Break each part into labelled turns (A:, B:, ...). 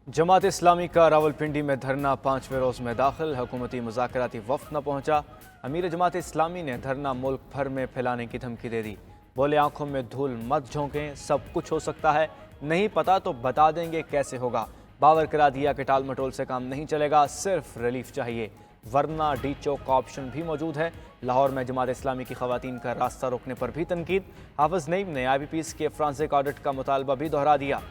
A: जमात इस्लामी का रावलपिंडी में धरना 5वें रोज में दाखिल। हुकूमती मुज़ाकराती वफ़द न पहुंचा। अमीर जमात इस्लामी ने धरना मुल्क भर में फैलाने की धमकी दे दी। बोले आंखों में धूल मत झोंकें, सब कुछ हो सकता है, नहीं पता तो बता देंगे कैसे होगा। बावर करा दिया कि टाल मटोल से काम नहीं चलेगा, सिर्फ रिलीफ चाहिए, वरना डी चौक का ऑप्शन भी मौजूद है। लाहौर में जमात इस्लामी की खवातीन का रास्ता रोकने पर भी तनकीद। हाफिज नईम ने IBPs के फ्रांसिक ऑडिट का मुतालबा भी दोहरा दिया।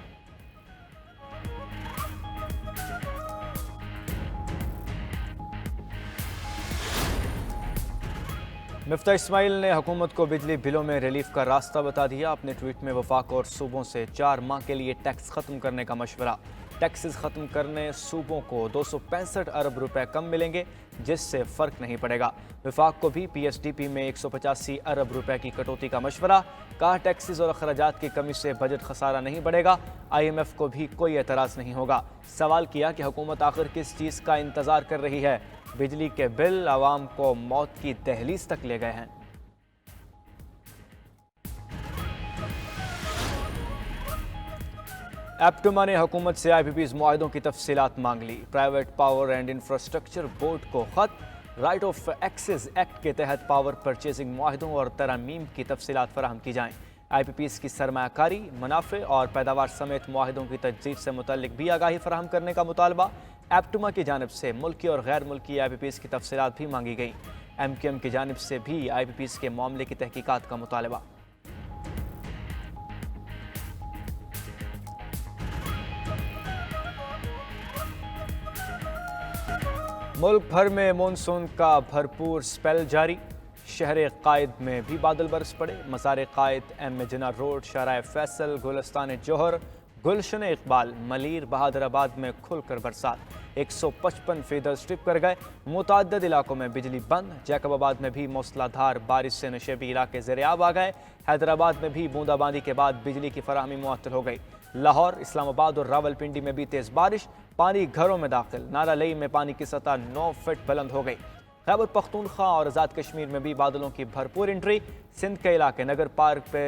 A: मिफ्ता इस्माइल ने हुकूमत को बिजली बिलों में रिलीफ का रास्ता बता दिया। अपने ट्वीट में वफाक और सूबों से 4 माह के लिए टैक्स खत्म करने का मशवरा। टैक्सेस खत्म करने सूबों को 265 अरब रुपए कम मिलेंगे, जिससे फर्क नहीं पड़ेगा। वफाक को भी PSDP में 185 अरब रुपए की कटौती का मशवरा। कहा टैक्सेस और अखराजात की कमी से बजट खसारा नहीं बढ़ेगा। IMF को भी कोई एतराज़ नहीं होगा। सवाल किया कि हुकूमत आखिर किस चीज़ का इंतज़ार कर रही है। बिजली के बिल आवाम को मौत की दहलीज तक ले गए हैं। एप्टमा ने हुकूमत से IBPs मुआहदों की तफसीलात मांग ली। Private power and infrastructure board को खत। राइट ऑफ एक्सेस एक्ट के तहत पावर परचेजिंग मुआहदों और तरमीम की तफसीलात फराहम की जाएं। IBPs की सरमायाकारी, मुनाफे और पैदावार समेत मुआहदों की तजदीद से मुतल्लिक भी आगाही फराहम करने का मुतालबा। एप्टमा की जानिब से मुल्की और गैर मुल्की IBPs की तफसीलात भी मांगी गई। MQM की जानिब से भी IBPs के मामले की तहकीकात का मुतालबा। मुल्क भर में मानसून का भरपूर स्पेल जारी। शहर कायद में भी बादल बरस पड़े। मज़ार कायद, M जिना रोड, शाहराह फैसल, गुलिस्तान जोहर, गुलशन इकबाल, मलीर, बहादुराबाद में खुलकर बरसात। 155 फीदर स्ट्रिप कर गए। मुतअद्दिद इलाकों में बिजली बंद। जैकबाबाद में भी मूसलाधार बारिश से नशेबी इलाके ज़ेर-ए-आब आ गए। हैदराबाद में भी बूंदाबांदी के बाद बिजली की फराहमी मुअत्तल हो गई। लाहौर, इस्लामाबाद और रावलपिंडी में भी तेज़ बारिश। पानी घरों में दाखिल। नारालई में पानी की सतह 9 फीट बुलंद हो गई। खैबर पख्तूनख्वा और आज़ाद कश्मीर में भी बादलों की भरपूर एंट्री। सिंध के इलाके नगर पार्क पे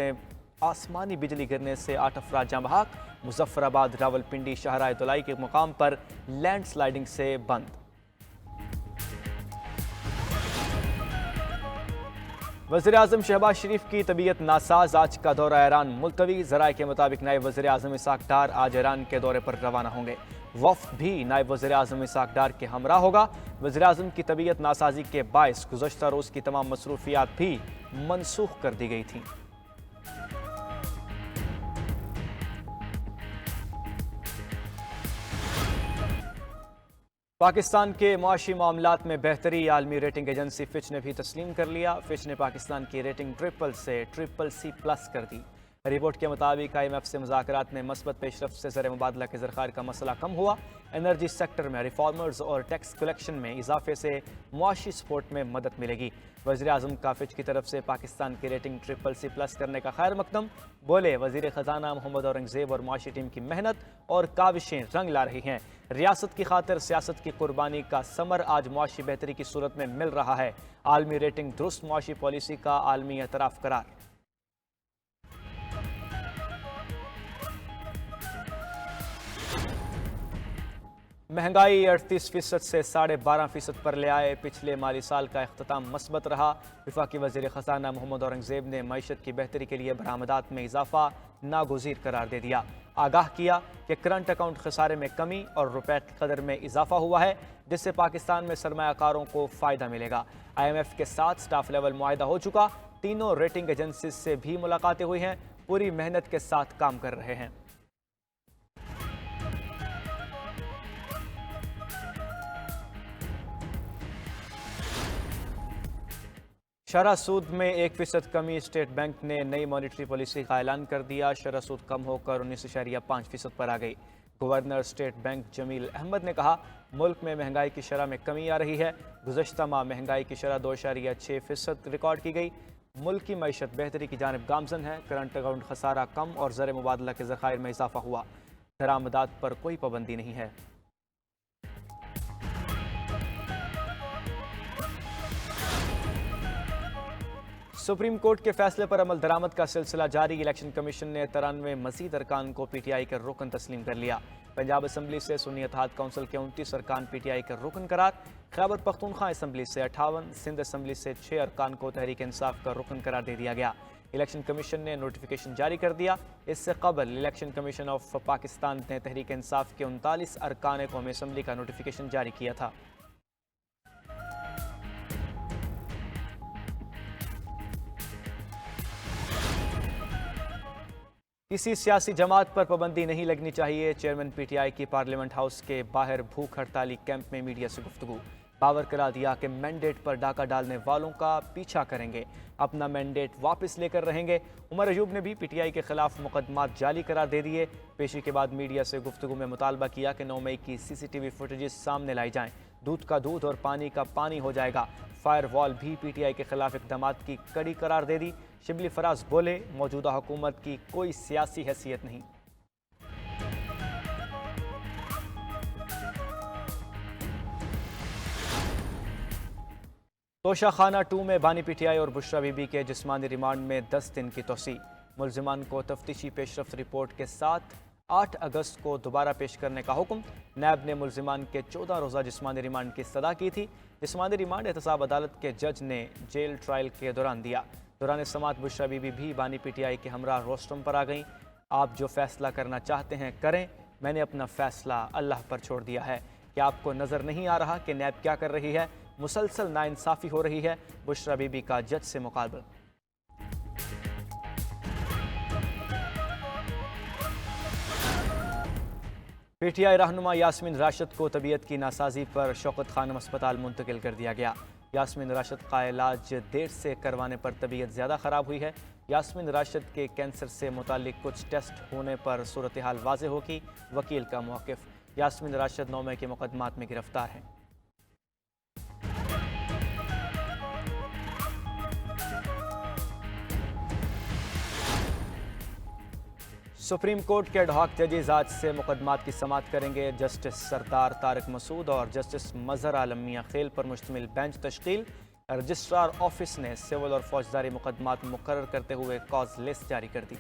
A: आसमानी बिजली गिरने से 8 अफराद जाँ बहक। मुजफ्फराबाद, रावलपिंडी, शाहराह दुलाई के मुकाम पर लैंडस्लाइडिंग से बंद। वज़ीर-ए-आज़म शहबाज शरीफ की तबीयत नासाज, आज का दौरा ईरान मुलतवी। ज़राए के मुताबिक नायब वज़ीर-ए-आज़म इसहाक डार आज ईरान के दौरे पर रवाना होंगे। वफ़द भी नायब वज़ीर-ए-आज़म इसहाक डार के हमरा होगा। वज़ीर-ए-आज़म की तबीयत नासाजी के बायस गुज़श्ता रोज़ की तमाम मसरूफियात भी मनसूख कर दी गई थीं। पाकिस्तान के मुआशी मामलात में बेहतरी आलमी रेटिंग एजेंसी फिच ने भी तस्लीम कर लिया। फिच ने पाकिस्तान की रेटिंग ट्रिपल से CCC+ कर दी। रिपोर्ट के मुताबिक IMF से मुज़ाकरात में मस्बत पेशरफ्त से ज़र मुबादला के ज़रख़ार का मसला कम हुआ। एनर्जी सेक्टर में रिफॉर्मर्स और टैक्स कलेक्शन में इजाफे से मुआशी सपोर्ट में मदद मिलेगी। वज़ीर-ए-आज़म का फिच की तरफ से पाकिस्तान की रेटिंग CCC+ करने का खैर मकदम। बोले वज़ीर ख़जाना मोहम्मद औरंगज़ेब और मुआशी टीम की मेहनत और काविशें रंग ला रही हैं। रियासत की खातिर सियासत की कुर्बानी का समर आज मुआशी बेहतरी की सूरत में मिल रहा है। आलमी रेटिंग दुरुस्त मुआशी पॉलिसी का आलमी एतराफ़ करार। महंगाई 38% से 12.5% पर ले आए। पिछले माली साल का इख्तिताम मस्बत रहा। वफाकी वज़ीर ख़जाना मोहम्मद औरंगज़ेब ने मईशत की बेहतरी के लिए बरामदात में इजाफा नागुज़ीर करार दे दिया। आगाह किया कि करंट अकाउंट खसारे में कमी और रुपए की कदर में इजाफा हुआ है, जिससे पाकिस्तान में सरमायाकारों को फ़ायदा मिलेगा। IMF के साथ स्टाफ लेवल मुआहिदा हो चुका। तीनों रेटिंग एजेंसी से भी मुलाकातें हुई हैं। पूरी मेहनत के साथ काम कर रहे हैं। शरह सूद में 1% कमी। स्टेट बैंक ने नई मॉनिटरी पॉलिसी का ऐलान कर दिया। शरह सूद कम होकर 19.5% पर आ गई। Governor state bank Jameel Ahmed ने कहा मुल्क में महंगाई की शरह में कमी आ रही है। गुज़श्ता माह महंगाई की शरह 2.6% रिकॉर्ड की गई। मुल्क की मईशत बेहतरी की जानिब गामजन है। करंट अकाउंट खसारा कम और ज़र मुबादला के ज़खायर में इजाफा हुआ। दरामदात पर कोई पाबंदी नहीं है। सुप्रीम कोर्ट के फैसले पर अमल दरामद का सिलसिला जारी। इलेक्शन कमीशन ने 93 मजीद अरकान को PTI का रुकन तस्लीम कर लिया। पंजाब असम्बली से सुन्नी इत्तेहाद कौंसिल के 29 अरकान PTI के रुकन करार। खैबर पख्तूनख्वा असम्बली से 58, सिंध असम्बली से 6 अरकान को तहरीक इंसाफ का रुकन करार दे दिया गया। इलेक्शन कमीशन ने नोटिफिकेशन जारी कर दिया। इससे कबल इलेक्शन कमीशन ऑफ पाकिस्तान ने तहरीक इंसाफ के 39 अरकान कौमी असम्बली का नोटिफिकेशन जारी किया था। किसी सियासी जमात पर पाबंदी नहीं लगनी चाहिए। चेयरमैन PTI की पार्लियामेंट हाउस के बाहर भूख हड़ताली कैंप में मीडिया से गुफ्तगू। बावर करा दिया कि मैंडेट पर डाका डालने वालों का पीछा करेंगे, अपना मैंडेट वापस लेकर रहेंगे। उमर अयूब ने भी PTI के खिलाफ मुकदमात जाली करार दे दिए। पेशी के बाद मीडिया से गुफ्तगू में मुतालबा किया कि 9 मई की CCTV फुटेजेस सामने लाई जाएं। दूध का दूध और पानी का पानी हो जाएगा। फायर वॉल भी PTI के खिलाफ इक़दामात की कड़ी करार दे दी। शिबली फराज बोले, मौजूदा हुकूमत की कोई सियासी हैसियत नहीं। तोशा खाना 2 में बानी PTI और बुशरा बीबी के जिस्मानी रिमांड में 10 दिन की तोसी। मुल्जिमान को तफ्तीशी पेशरफ्त रिपोर्ट के साथ 8 अगस्त को दोबारा पेश करने का हुक्म। नैब ने मुल्जिमान के 14 रोज़ा जिस्मानी रिमांड की सदा की थी। जिस्मानी रिमांड एहतसाब अदालत के जज ने जेल ट्रायल के दौरान दिया। दौरान समात बुशरा बीबी भी बानी PTI के हमरा रोस्टम पर आ गईं। आप जो फैसला करना चाहते हैं करें, मैंने अपना फैसला अल्लाह पर छोड़ दिया है। क्या आपको नज़र नहीं आ रहा कि नैब क्या कर रही है? मुसलसल नाइंसाफ़ी हो रही है। बुशरा बीबी का जज से मुकाबला। PTI रहनुमा यास्मीन राशिद को तबीयत की नासाजी पर शौकत खानम अस्पताल मुंतकिल कर दिया गया। यास्मीन राशिद का इलाज देर से करवाने पर तबीयत ज़्यादा ख़राब हुई है। यास्मीन राशिद के कैंसर से मुतालिक कुछ टेस्ट होने पर सूरत हाल वाज़ेह होगी। वकील का मौक़िफ़। यास्मीन राशिद 9 मई के मुकदमात में गिरफ्तार हैं। सुप्रीम कोर्ट के एडहॉक जजेस आज से मुकदमात की समाअत करेंगे। जस्टिस सरदार तारिक मसूद और जस्टिस मजहर आलम मियां खेल पर मुश्तमिल बेंच तश्कील। रजिस्ट्रार ऑफिस ने सिविल और फौजदारी मुकदमात मुकर्रर करते हुए कॉज लिस्ट जारी कर दी।